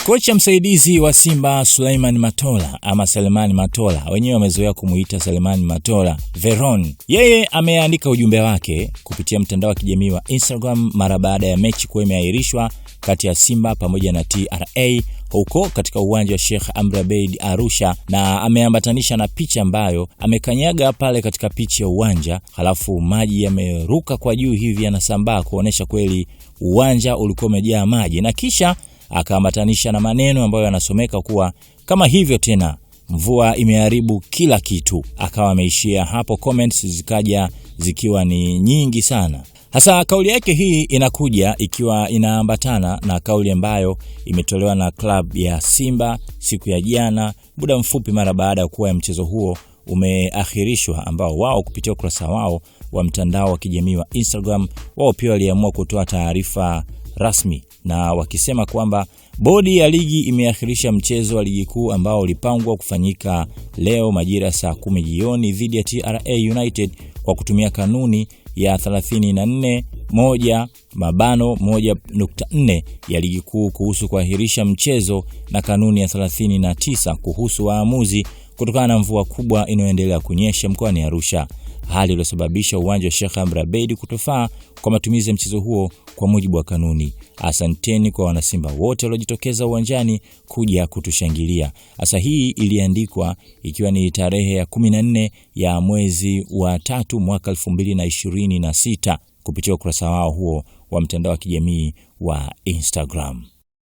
Kocha msaidizi wa Simba Suleiman Matola ama Selemani Matola, wenyewe wamezoea kumuita Selemani Matola Veron, yeye ameandika ujumbe wake kupitia mtandao wa kijamii wa Instagram mara baada ya mechi kuwa imeahirishwa kati ya Simba pamoja na TRA huko katika uwanja wa Sheikh Amri Abeid Arusha, na ameambatanisha na picha ambayo amekanyaga pale katika picha ya uwanja, halafu maji yameruka kwa juu hivi yanasambaa kuonesha kweli uwanja ulikuwa umejaa maji, na kisha akaambatanisha na maneno ambayo yanasomeka kuwa kama hivyo tena mvua imeharibu kila kitu. Akawa ameishia hapo, comments zikaja zikiwa ni nyingi sana. Hasa kauli yake hii inakuja ikiwa inaambatana na kauli ambayo imetolewa na club ya Simba siku ya jana, muda mfupi mara baada ya kuwa mchezo huo umeahirishwa, ambao wao kupitia ukurasa wao wa mtandao wa kijamii wa Instagram wao pia waliamua kutoa taarifa rasmi, na wakisema kwamba bodi ya ligi imeahirisha mchezo wa ligi kuu ambao ulipangwa kufanyika leo majira saa 10 jioni dhidi ya TRA United kwa kutumia kanuni ya 34(1)(1.4) ya ligi kuu kuhusu kuahirisha mchezo na kanuni ya 39 kuhusu waamuzi kutokana na mvua kubwa inayoendelea kunyesha mkoani Arusha, hali iliyosababisha uwanja wa Sheikh Amri Abeid kutofaa kwa matumizi ya mchezo huo kwa mujibu wa kanuni. Asanteni kwa wanasimba wote waliojitokeza uwanjani kuja kutushangilia. Asa hii iliandikwa ikiwa ni tarehe ya 14 ya mwezi wa 3 mwaka 2026 kupitia ukurasa wao huo wa mtandao wa kijamii wa Instagram.